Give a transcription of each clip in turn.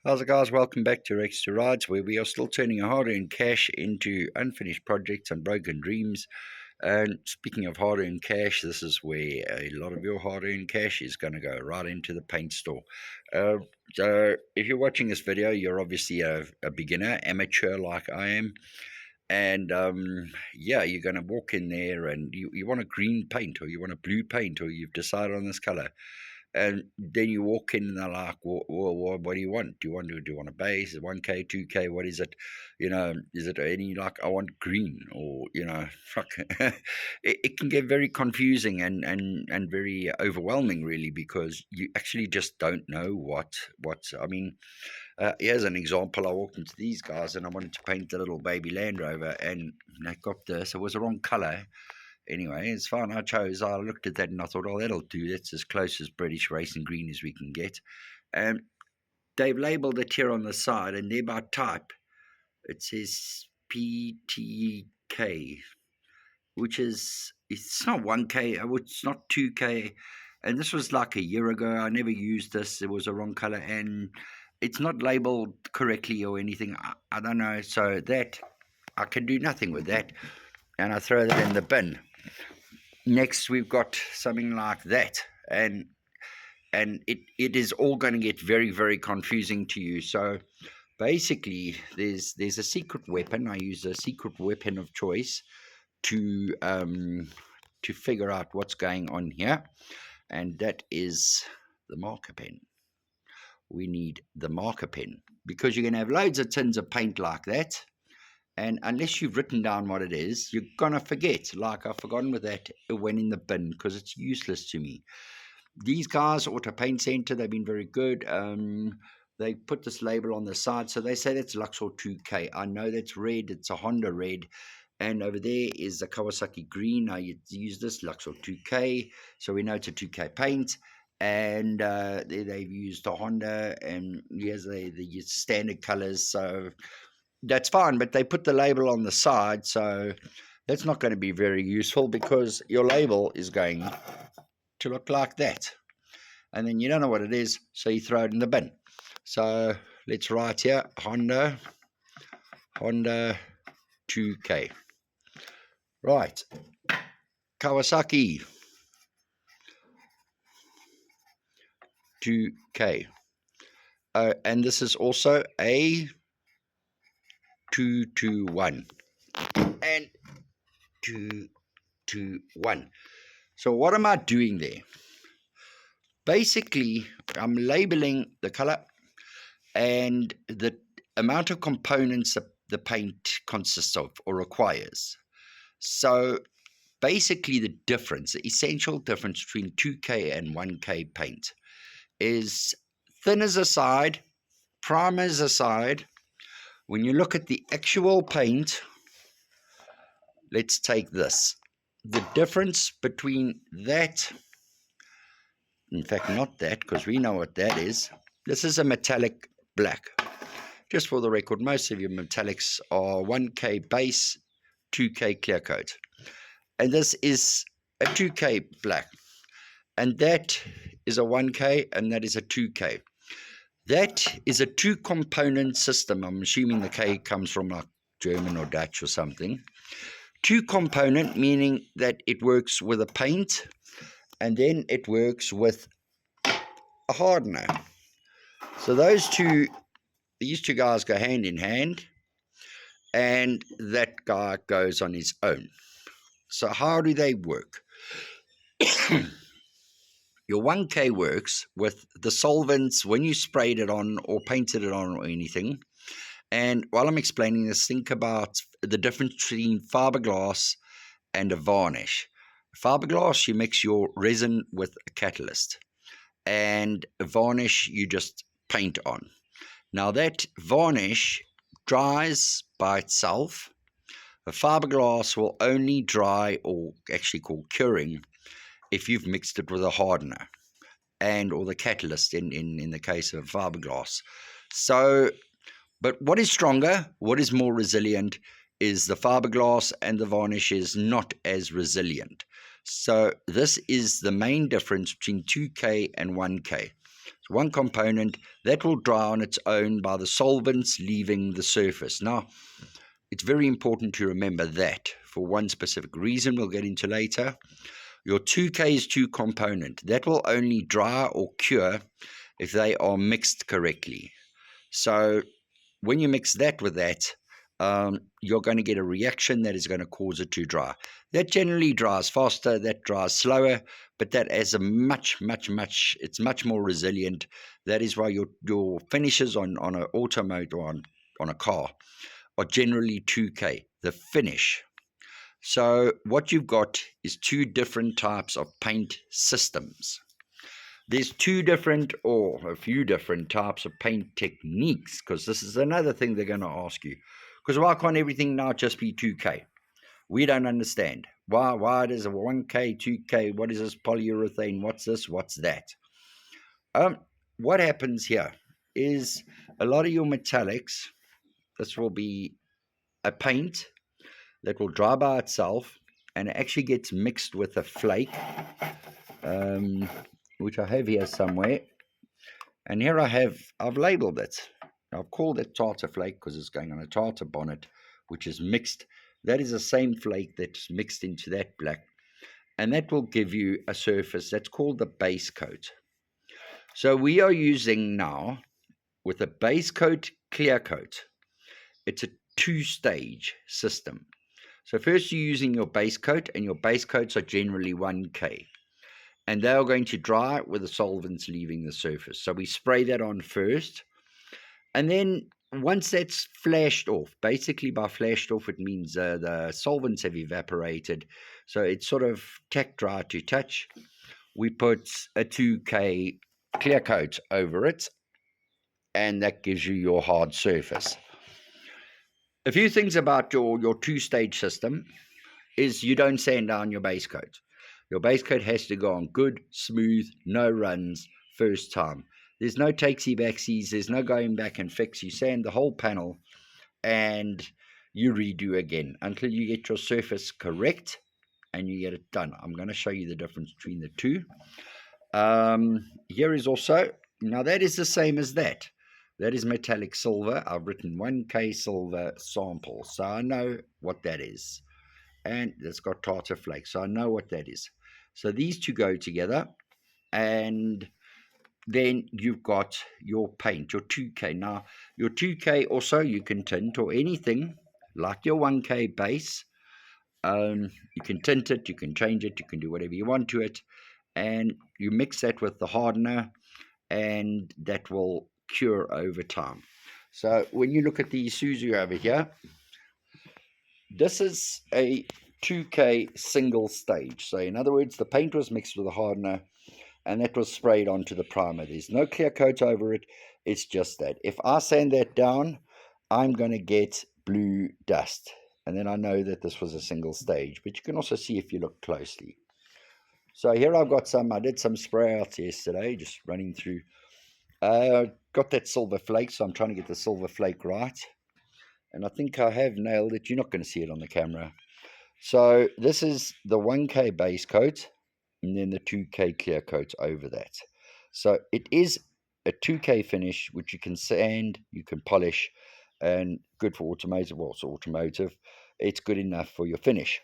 How's it, guys? Welcome back to Rex to Rides, where we are still turning our hard-earned cash into unfinished projects and broken dreams. And speaking of hard-earned cash, this is where a lot of your hard-earned cash is going to go right into the paint store. So if you're watching this video, you're obviously a beginner, amateur like I am. And yeah, you're going to walk in there and you want a green paint or you want a blue paint or you've decided on this color. And then you walk in and they're like, well, what do you want? Do you want a base? 1K, 2K? What is it? Is it any like, I want green or, fuck. It can get very confusing and very overwhelming, really, because you actually just don't know I mean, here's an example. I walked into these guys and I wanted to paint the little baby Land Rover and I got this. It was the wrong color. Anyway, it's fine. I looked at that and I thought, oh, that'll do. That's as close as British racing green as we can get. And they've labelled it here on the side, and there by type, it says PTK, which is, it's not 1K, it's not 2K. And this was like a year ago. I never used this. It was a wrong color, and it's not labelled correctly or anything. I don't know. So that, I can do nothing with that. And I throw that in the bin. Next, we've got something like that, and it is all going to get very, very confusing to you. So basically, there's a secret weapon. I use a secret weapon of choice to figure out what's going on here, and that is the marker pen. We need the marker pen because you're going to have loads of tins of paint like that. And unless you've written down what it is, you're going to forget. Like I've forgotten with that, it went in the bin because it's useless to me. These guys, Auto Paint Center, they've been very good. They put this label on the side. So they say that's Luxor 2K. I know that's red. It's a Honda red. And over there is a Kawasaki green. I use this Luxor 2K. So we know it's a 2K paint. And they've used a Honda. And here's the standard colors. So that's fine, but they put the label on the side, so that's not going to be very useful because your label is going to look like that. And then you don't know what it is, so you throw it in the bin. So let's write here, Honda 2K. Right, Kawasaki 2K. And this is also a 221 and 221. So what am I doing there? Basically, I'm labeling the color and the amount of components that the paint consists of or requires. So basically the essential difference between 2K and 1K paint is thinners aside, primers aside. When you look at the actual paint, let's take this. The difference between that, in fact, not that, because we know what that is. This is a metallic black. Just for the record, most of your metallics are 1K base, 2K clear coat. And this is a 2K black. And that is a 1K, and that is a 2K. That is a two-component system. I'm assuming the K comes from like German or Dutch or something. Two-component, meaning that it works with a paint and then it works with a hardener. So these two guys go hand in hand, and that guy goes on his own. So how do they work? Your 1K works with the solvents when you sprayed it on or painted it on or anything. And while I'm explaining this, think about the difference between fiberglass and a varnish. Fiberglass, you mix your resin with a catalyst. And a varnish, you just paint on. Now that varnish dries by itself. A fiberglass will only dry, or actually called curing, if you've mixed it with a hardener or the catalyst in the case of fiberglass. So, but what is stronger, what is more resilient is the fiberglass, and the varnish is not as resilient. So this is the main difference between 2K and 1K. one component that will dry on its own by the solvents leaving the surface. Now, it's very important to remember that for one specific reason we'll get into later. Your 2K is two component. That will only dry or cure if they are mixed correctly. So when you mix that with that, you're going to get a reaction that is going to cause it to dry. That generally dries faster, that dries slower, but that has a it's much more resilient. That is why your finishes on an automotive or on a car are generally 2K, the finish. So what you've got is two different types of paint systems. There's two different or a few different types of paint techniques, because this is another thing they're going to ask you. Because why can't everything now just be 2K? We don't understand. Why does a 1K, 2K, what is this polyurethane, what's this, what's that? What happens here is a lot of your metallics, this will be a paint that will dry by itself, and it actually gets mixed with a flake, which I have here somewhere. And here I've labeled it. I've called it tartar flake because it's going on a tartar bonnet, which is mixed. That is the same flake that's mixed into that black. And that will give you a surface that's called the base coat. So we are using now, with a base coat, clear coat. It's a two-stage system. So first you're using your base coat, and your base coats are generally 1K. And they are going to dry with the solvents leaving the surface. So we spray that on first. And then once that's flashed off, basically by flashed off, it means the solvents have evaporated. So it's sort of tack dry to touch. We put a 2K clear coat over it, and that gives you your hard surface. A few things about your two-stage system is you don't sand down your base coat. Your base coat has to go on good, smooth, no runs, first time. There's no takesy-backsies, there's no going back and fix. You sand the whole panel and you redo again until you get your surface correct and you get it done. I'm going to show you the difference between the two. Here is also, now that is the same as that. That is metallic silver. I've written 1K silver sample, so I know what that is. And it's got tartar flakes, so I know what that is. So these two go together, and then you've got your paint, your 2K. Now, your 2K also you can tint or anything like your 1K base. You can tint it, you can change it, you can do whatever you want to it, and you mix that with the hardener, and that will cure over time. So when you look at the Isuzu over here, this is a 2K single stage. So in other words, the paint was mixed with a hardener and that was sprayed onto the primer. There's no clear coat over it. It's just that. If I sand that down, I'm going to get blue dust. And then I know that this was a single stage. But you can also see if you look closely. So here I've got I did some spray outs yesterday, just running through. Got that silver flake, so I'm trying to get the silver flake right. And I think I have nailed it. You're not going to see it on the camera. So this is the 1K base coat and then the 2K clear coat over that. So it is a 2K finish, which you can sand, you can polish, and good for automotive. Well, it's automotive. It's good enough for your finish.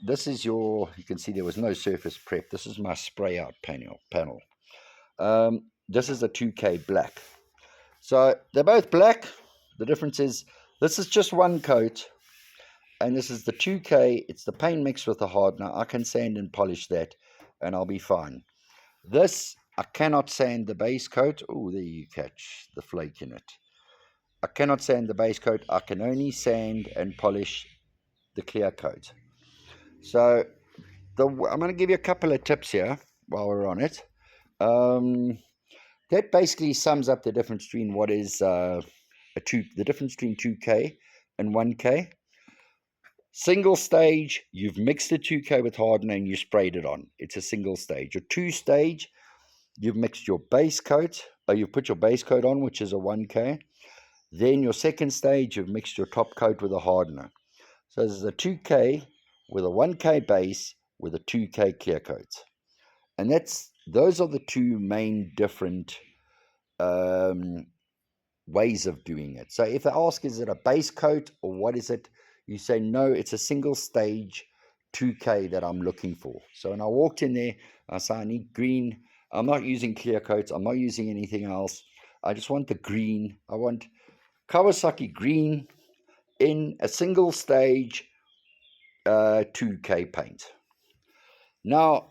This is you can see there was no surface prep. This is my spray out panel. This is the 2K black. So they're both black. The difference is this is just one coat, and this is the 2K. It's the paint mixed with the hardener. I can sand and polish that, and I'll be fine. This, I cannot sand the base coat. Oh, there you catch the flake in it. I cannot sand the base coat. I can only sand and polish the clear coat. So I'm going to give you a couple of tips here while we're on it. That basically sums up the difference between what is the difference between 2K and 1K. Single stage, you've mixed the 2K with hardener and you sprayed it on. It's a single stage. Your 2-stage, you've mixed your base coat, or you've put your base coat on, which is a 1K. Then your second stage, you've mixed your top coat with a hardener. So this is a 2K with a 1K base with a 2K clear coat. And that's those are the two main different ways of doing it. So if they ask, is it a base coat or what is it? You say, no, it's a single stage 2K that I'm looking for. So when I walked in there, I said, I need green. I'm not using clear coats. I'm not using anything else. I just want the green. I want Kawasaki green in a single stage 2K paint. Now,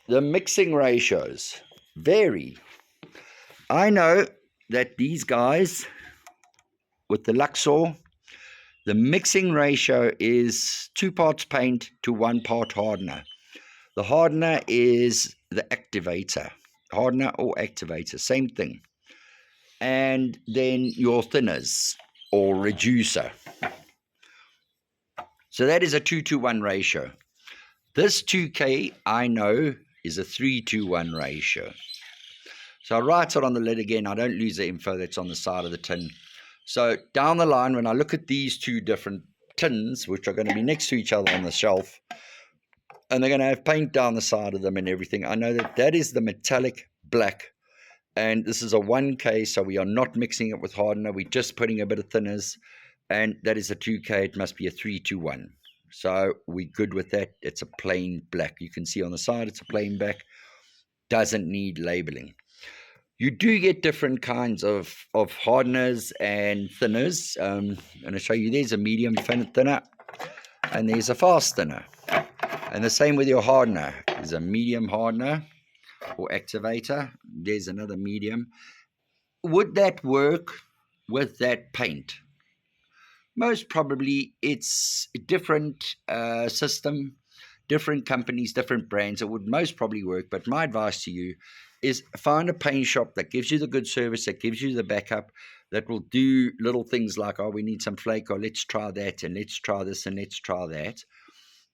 the mixing ratios vary. I know that these guys with the Luxor, the mixing ratio is 2 parts paint to 1 part hardener. The hardener is the activator. Hardener or activator, same thing. And then your thinners or reducer. So that is a 2-to-1 ratio. This 2K, I know, is a 3-to-1 ratio. So I write it on the lid again. I don't lose the info that's on the side of the tin. So down the line, when I look at these two different tins, which are going to be next to each other on the shelf, and they're going to have paint down the side of them and everything, I know that that is the metallic black. And this is a 1K, so we are not mixing it with hardener. We're just putting a bit of thinners. And that is a 2K. It must be a 3-to-1. So we're good with that. It's a plain black. You can see on the side it's a plain black. Doesn't need labeling. You do get different kinds of hardeners and thinners. And I'll show you, there's a medium thinner and there's a fast thinner. And the same with your hardener. There's a medium hardener or activator. There's another medium. Would that work with that paint? Most probably. It's a different system, different companies, different brands. It would most probably work. But my advice to you is find a paint shop that gives you the good service, that gives you the backup, that will do little things like, oh, we need some flake, or let's try that, and let's try this, and let's try that.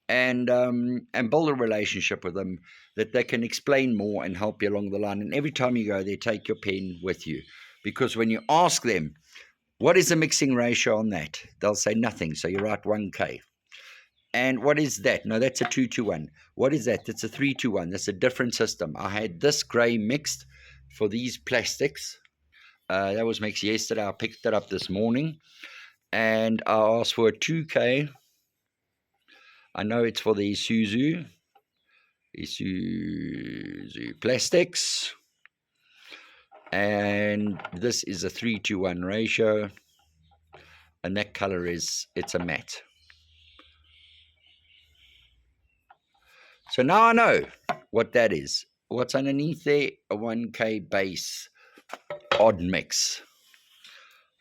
And build a relationship with them that they can explain more and help you along the line. And every time you go there, take your pen with you. Because when you ask them, what is the mixing ratio on that? They'll say nothing. So you write 1K. And what is that? No, that's a 2-to-1. What is that? That's a 3-to-1. That's a different system. I had this grey mixed for these plastics. That was mixed yesterday. I picked it up this morning. And I asked for a 2K. I know it's for the Isuzu plastics. And this is a 3-to-1 ratio. And that color it's a matte. So now I know what that is. What's underneath there? A 1K base odd mix.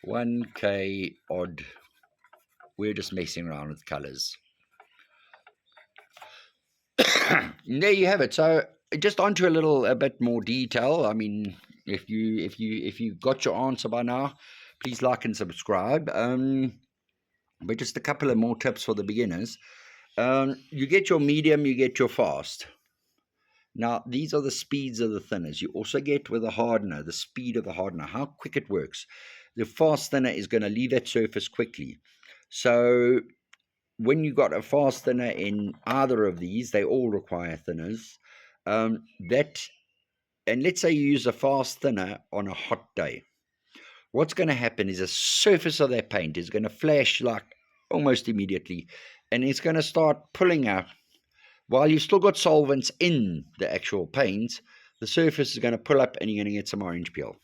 1K odd. We're just messing around with colors. There you have it. So just onto a bit more detail. I mean, if you got your answer by now, please like and subscribe. But just a couple of more tips for the beginners. You get your medium, you get your fast. Now, these are the speeds of the thinners. You also get with a hardener, the speed of the hardener, how quick it works. The fast thinner is going to leave that surface quickly. So when you got a fast thinner in either of these, they all require thinners. And let's say you use a fast thinner on a hot day. What's going to happen is the surface of that paint is going to flash like almost immediately, and it's going to start pulling up. While you've still got solvents in the actual paint, the surface is going to pull up and you're going to get some orange peel.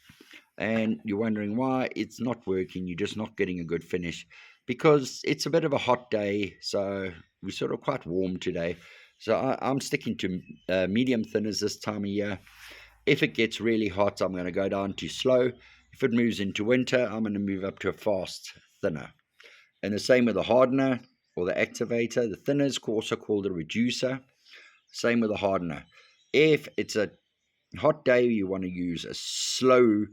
And you're wondering why it's not working. You're just not getting a good finish because it's a bit of a hot day. So we're sort of quite warm today. So I'm sticking to medium thinners this time of year. If it gets really hot, I'm going to go down to slow. If it moves into winter, I'm going to move up to a fast thinner. And the same with the hardener or the activator. The thinner is also called a reducer. Same with the hardener. If it's a hot day, you want to use a slow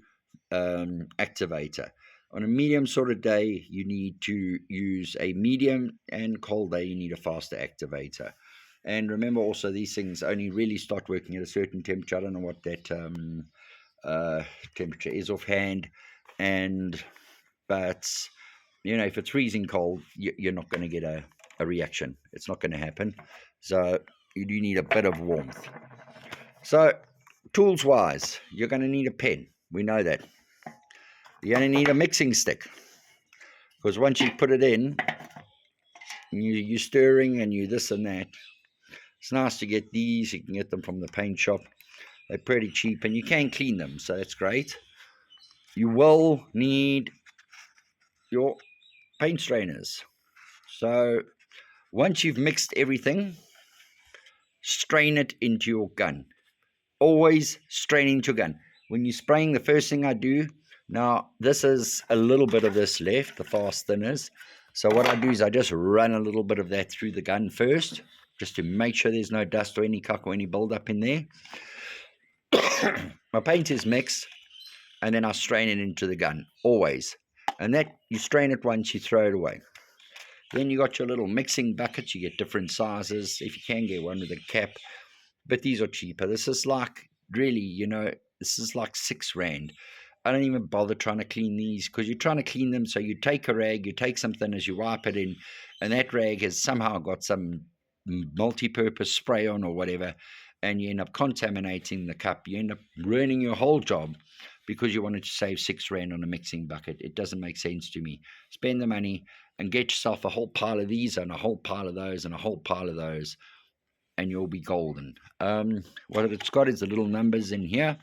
activator. On a medium sort of day, you need to use a medium, and cold day, you need a faster activator. And remember also, these things only really start working at a certain temperature. I don't know what that temperature is offhand, but if it's freezing cold, you're not going to get a reaction. It's not going to happen. So you do need a bit of warmth. So tools wise, you're going to need a pen. We know that. You're going to need a mixing stick, because once you put it in, you're stirring and you this and that. It's nice to get these. You can get them from the paint shop. They're pretty cheap and you can clean them, so that's great. You will need your paint strainers. So once you've mixed everything, strain it into your gun. Always strain into your gun. When you're spraying, the first thing I do, now this is a little bit of this left, the fast thinners. So what I do is I just run a little bit of that through the gun first, just to make sure there's no dust or any cuck or any buildup in there. My paint is mixed, and then I strain it into the gun, always. And that, you strain it once, you throw it away. Then you got your little mixing buckets. You get different sizes. If you can get one with a cap, but these are cheaper. This is like, really, this is like R6. I don't even bother trying to clean these, because you're trying to clean them. So you take a rag, you take some thinners, you wipe it in, and that rag has somehow got some multi-purpose spray on or whatever, and you end up contaminating the cup. You end up ruining your whole job because you wanted to save R6 on a mixing bucket. It doesn't make sense to me. Spend the money and get yourself a whole pile of these and a whole pile of those and a whole pile of those, and you'll be golden. What it's got is the little numbers in here.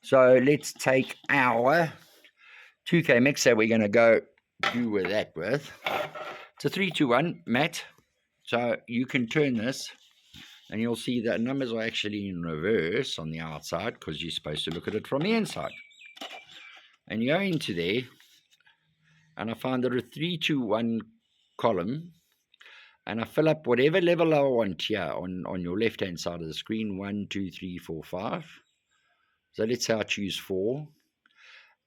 So let's take our 2K mixer. We're going to go do with that with. It's a 3-2-1, Matt. So you can turn this, and you'll see that numbers are actually in reverse on the outside, because you're supposed to look at it from the inside. And you go into there, and I find there a 3-2-1 column, and I fill up whatever level I want here on your left-hand side of the screen. 1, 2, 3, 4, 5. So let's say I choose 4.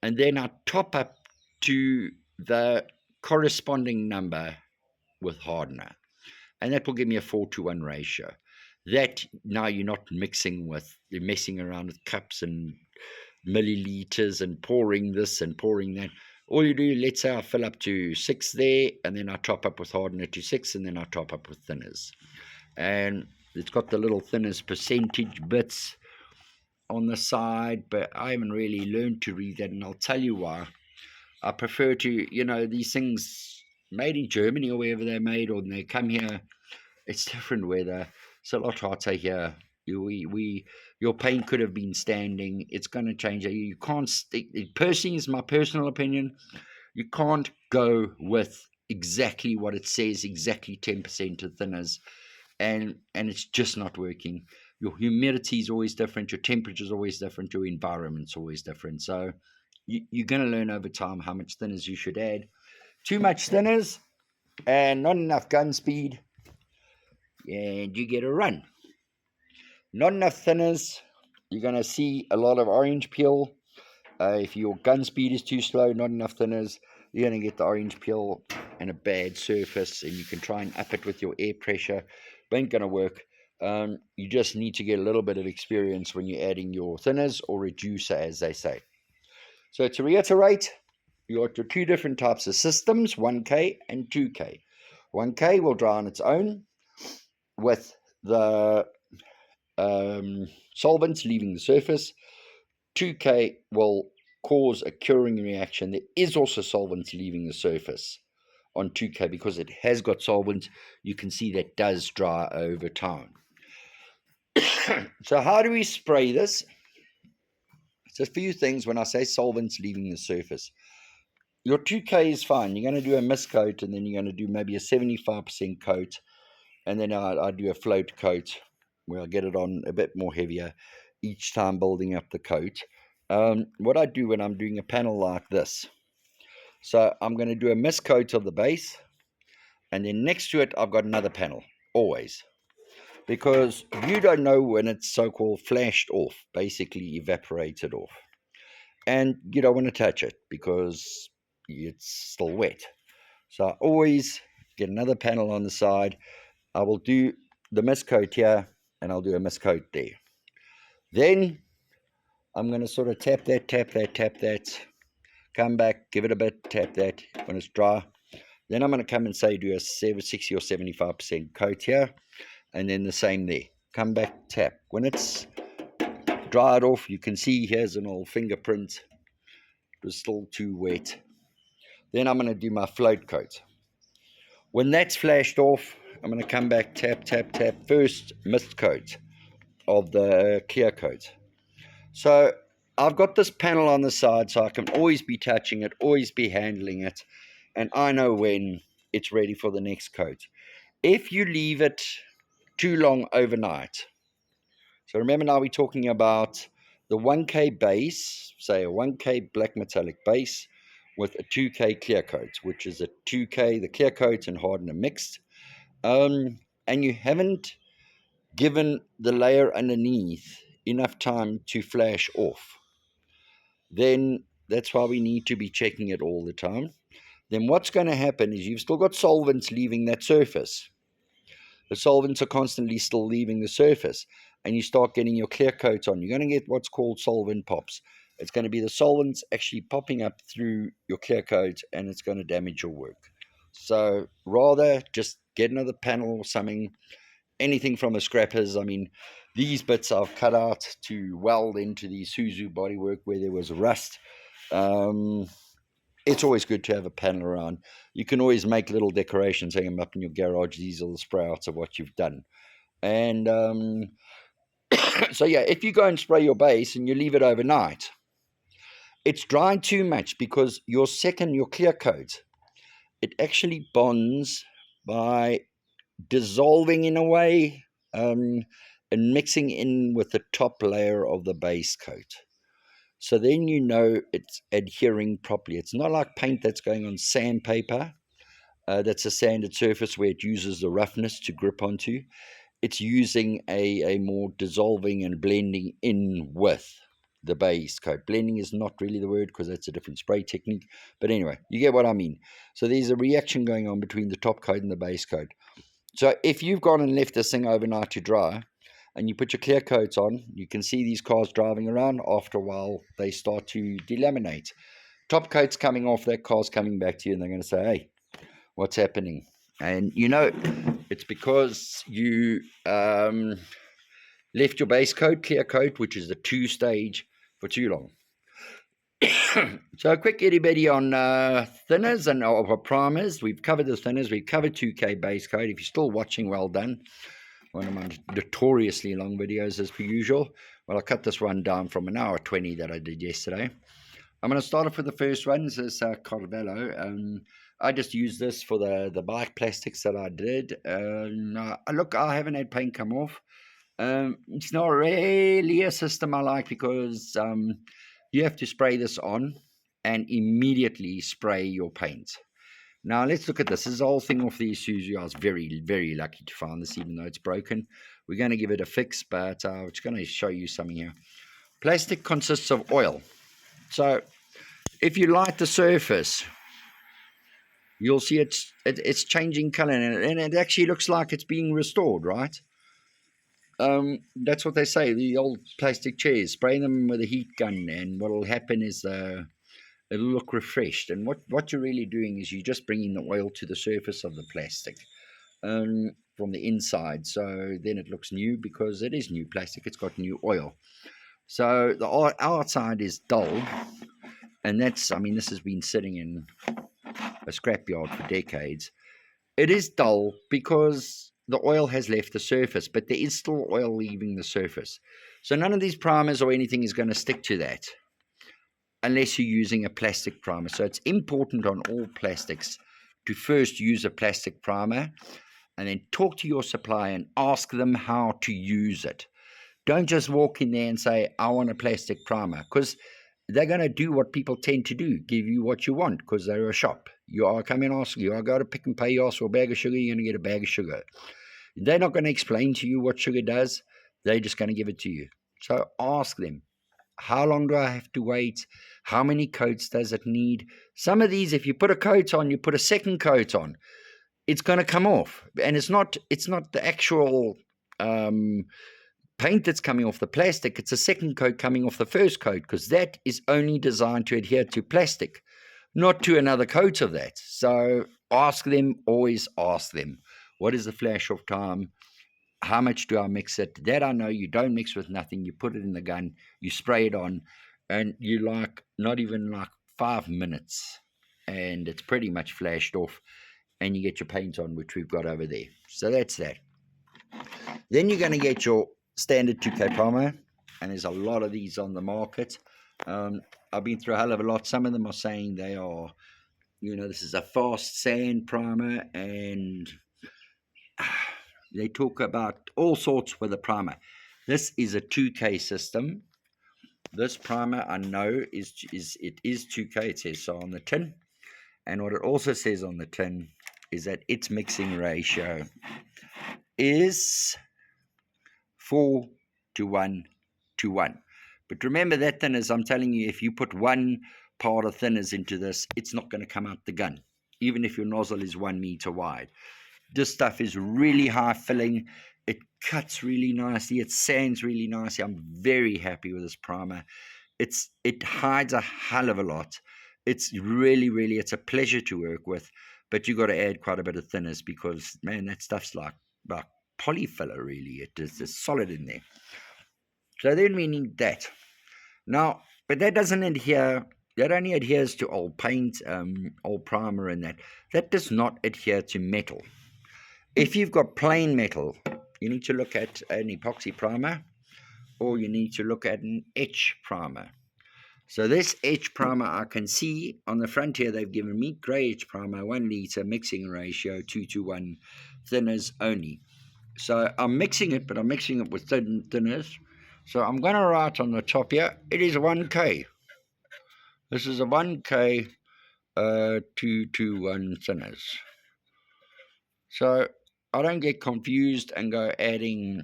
And then I top up to the corresponding number with hardener. And that will give me a 4-to-1 ratio. That, now you're not you're messing around with cups and milliliters and pouring this and pouring that. All you do, let's say I fill up to 6 there, and then I top up with hardener to 6, and then I top up with thinners. And it's got the little thinners percentage bits on the side, but I haven't really learned to read that, and I'll tell you why. I prefer to, these things made in Germany or wherever they're made, or they come here, it's different weather. It's a lot hotter here. Your paint could have been standing. It's going to change. You can't stick. Personally, is my personal opinion. You can't go with exactly what it says, exactly 10% of thinners, and it's just not working. Your humidity is always different. Your temperature is always different. Your environment's always different. So you're going to learn over time how much thinners you should add. Too much thinners and not enough gun speed, and you get a run. Not enough thinners, you're going to see a lot of orange peel. If your gun speed is too slow, not enough thinners, you're going to get the orange peel and a bad surface, and you can try and up it with your air pressure, but ain't going to work. You just need to get a little bit of experience when you're adding your thinners, or reducer, as they say. So to reiterate, you got your two different types of systems, 1K and 2K. 1K will dry on its own with the solvents leaving the surface. 2K will cause a curing reaction. There is also solvents leaving the surface on 2K, because it has got solvents. You can see that does dry over time. So how do we spray this? It's a few things when I say solvents leaving the surface. Your 2K is fine. You're going to do a mist coat, and then you're going to do maybe a 75% coat, and then I do a float coat where I get it on a bit more heavier each time, building up the coat. What I do when I'm doing a panel like this, so I'm going to do a mist coat of the base, and then next to it I've got another panel, always, because you don't know when it's so-called flashed off, basically evaporated off, and you don't want to touch it because it's still wet. So I always get another panel on the side. I will do the mist coat here, and I'll do a mist coat there. Then I'm going to sort of tap that, come back, give it a bit, tap that when it's dry. Then I'm going to come and say do a 60 or 75% coat here, and then the same there. Come back, tap. When it's dry it off. You can see here's an old fingerprint. It was still too wet. Then I'm going to do my float coat. When that's flashed off, I'm going to come back, tap, tap, tap. First mist coat of the clear coat. So I've got this panel on the side, so I can always be touching it, always be handling it, and I know when it's ready for the next coat. If you leave it too long overnight, so remember now we're talking about the 1K base, say a 1K black metallic base with a 2K clear coat, which is a 2K, the clear coat and hardener mixed, and you haven't given the layer underneath enough time to flash off, then that's why we need to be checking it all the time. Then what's going to happen is you've still got solvents leaving that surface. The solvents are constantly still leaving the surface, and you start getting your clear coat on. You're going to get what's called solvent pops. It's going to be the solvents actually popping up through your clear coat, and it's going to damage your work. So rather just get another panel or something, anything from a scrappers. I mean, these bits I've cut out to weld into the Isuzu bodywork where there was rust. It's always good to have a panel around. You can always make little decorations, hang them up in your garage. These are the spray-outs of what you've done. And so, yeah, if you go and spray your base and you leave it overnight, it's drying too much because your clear coat, it actually bonds by dissolving in a way and mixing in with the top layer of the base coat. So then you know it's adhering properly. It's not like paint that's going on sandpaper. That's a sanded surface where it uses the roughness to grip onto. It's using a more dissolving and blending in with the base coat. Blending is not really the word because that's a different spray technique. But anyway, you get what I mean. So there's a reaction going on between the top coat and the base coat. So if you've gone and left this thing overnight to dry, and you put your clear coats on, you can see these cars driving around. After a while, they start to delaminate. Top coat's coming off, that car's coming back to you, and they're going to say, hey, what's happening? And you know, it's because you left your base coat, clear coat, which is the 2-stage, for too long. So a quick itty-bitty on thinners and or primers. We've covered the thinners. We've covered 2K base coat. If you're still watching, well done. One of my notoriously long videos as per usual. Well, I cut this one down from an hour 20 that I did yesterday. I'm going to start off with the first one. This is Carvello. I just used this for the bike plastics that I did. Look, I haven't had paint come off. It's not really a system I like because you have to spray this on and immediately spray your paint. Now, let's look at this. This is the whole thing off the Isuzu. I was very, very lucky to find this, even though it's broken. We're going to give it a fix, but I'm just going to show you something here. Plastic consists of oil. So, if you light the surface, you'll see it's changing color, and it actually looks like it's being restored, right? That's what they say, the old plastic chairs. Spray them with a heat gun, and what will happen is it'll look refreshed. And what you're really doing is you're just bringing the oil to the surface of the plastic from the inside. So then it looks new because it is new plastic. It's got new oil. So the outside is dull. And this has been sitting in a scrapyard for decades. It is dull because the oil has left the surface, but there is still oil leaving the surface. So none of these primers or anything is going to stick to that, unless you're using a plastic primer. So it's important on all plastics to first use a plastic primer and then talk to your supplier and ask them how to use it. Don't just walk in there and say, I want a plastic primer, because they're going to do what people tend to do, give you what you want, because they're a shop. You are coming and ask, you are going to Pick and Pay, you ask for a bag of sugar, you're going to get a bag of sugar. They're not going to explain to you what sugar does. They're just going to give it to you. So ask them. How long do I have to wait? How many coats does it need? Some of these, if you put a coat on, you put a second coat on, it's going to come off. And it's not the actual paint that's coming off the plastic. It's a second coat coming off the first coat, because that is only designed to adhere to plastic, not to another coat of that. So ask them, always ask them. What is the flash off time? How much do I mix it? That I know. You don't mix with nothing. You put it in the gun, you spray it on, and you like not even like 5 minutes, and it's pretty much flashed off, and you get your paint on, which we've got over there. So that's that. Then you're going to get your standard 2K primer, and there's a lot of these on the market. I've been through a hell of a lot. Some of them are saying they are, this is a fast sand primer, and they talk about all sorts with a primer. This is a 2K system. This primer I know is 2K. It says so on the tin, and what it also says on the tin is that its mixing ratio is 4:1:1. But remember that thinners, I'm telling you, if you put one part of thinners into this, it's not going to come out the gun, even if your nozzle is 1 meter wide. This stuff is really high filling. It cuts really nicely. It sands really nicely. I'm very happy with this primer. It hides a hell of a lot. It's really, really, it's a pleasure to work with, but you got to add quite a bit of thinners because, man, that stuff's like polyfiller, really. It's solid in there. So then we need that. Now, but that doesn't adhere, that only adheres to old paint, old primer and that. That does not adhere to metal. If you've got plain metal, you need to look at an epoxy primer, or you need to look at an etch primer. So this etch primer, I can see on the front here, they've given me grey etch primer, 1 litre, mixing ratio, 2:1, thinners only. So I'm mixing it, but I'm mixing it with thinners. So I'm going to write on the top here, it is 1K. This is a 1K 2:1 thinners. So I don't get confused and go adding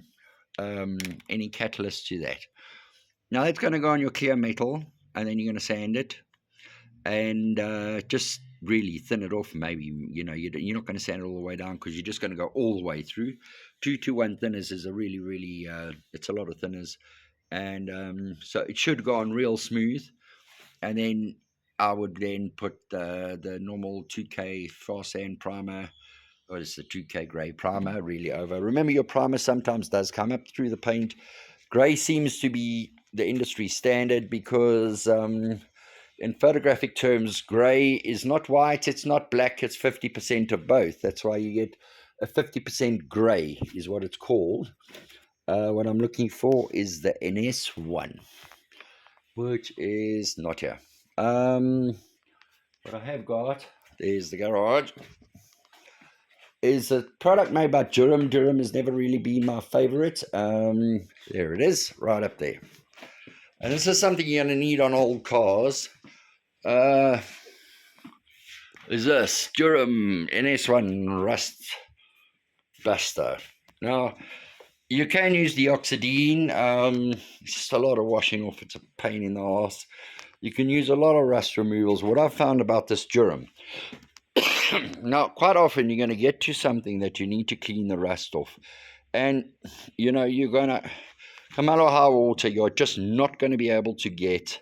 any catalyst to that. Now that's going to go on your clear metal, and then you're going to sand it and just really thin it off. Maybe you're not going to sand it all the way down because you're just going to go all the way through. 2:1 thinners is a really, really it's a lot of thinners, and so it should go on real smooth. And then I would then put the normal 2K fast sand primer, or it's the 2K grey primer, really over. Remember, your primer sometimes does come up through the paint. Grey seems to be the industry standard because in photographic terms, grey is not white, it's not black, it's 50% of both. That's why you get a 50% grey is what it's called. What I'm looking for is the NS1, which is not here. What I have got, there's the garage, is a product made by Durham. Durham has never really been my favorite. There it is, right up there. And this is something you're going to need on old cars. Is this Durham NS1 Rust Buster. Now, you can use the oxidine. It's just a lot of washing off. It's a pain in the ass. You can use a lot of rust removals. What I've found about this Durham, now, quite often you're going to get to something that you need to clean the rust off. And, you're going to, come out of high water, you're just not going to be able to get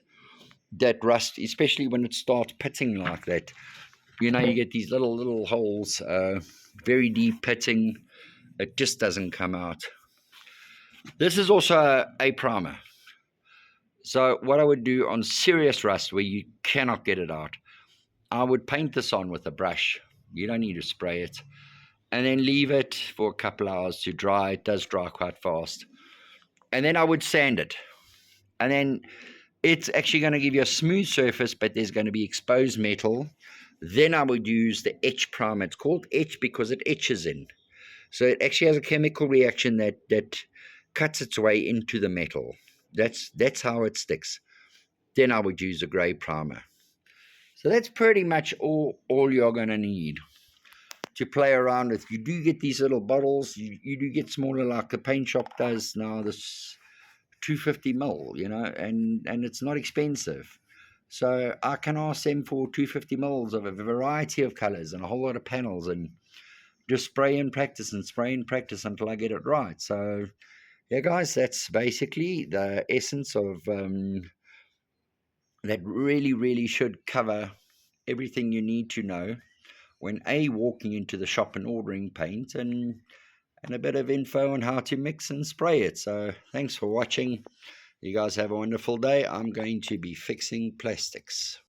that rust, especially when it starts pitting like that. You get these little holes, very deep pitting. It just doesn't come out. This is also a primer. So what I would do on serious rust where you cannot get it out, I would paint this on with a brush. You don't need to spray it. And then leave it for a couple hours to dry. It does dry quite fast. And then I would sand it. And then it's actually going to give you a smooth surface, but there's going to be exposed metal. Then I would use the etch primer. It's called etch because it etches in. So it actually has a chemical reaction that cuts its way into the metal. That's how it sticks. Then I would use a grey primer. So that's pretty much all you're going to need to play around with. You do get these little bottles. You do get smaller, like the paint shop does now. This 250 ml, and it's not expensive. So I can ask them for 250 mils of a variety of colors and a whole lot of panels, and just spray and practice until I get it right. So yeah, guys, that's basically the essence of that. Really should cover everything you need to know when walking into the shop and ordering paint, and and a bit of info on how to mix and spray it. So thanks for watching. You guys have a wonderful day. I'm going to be fixing plastics.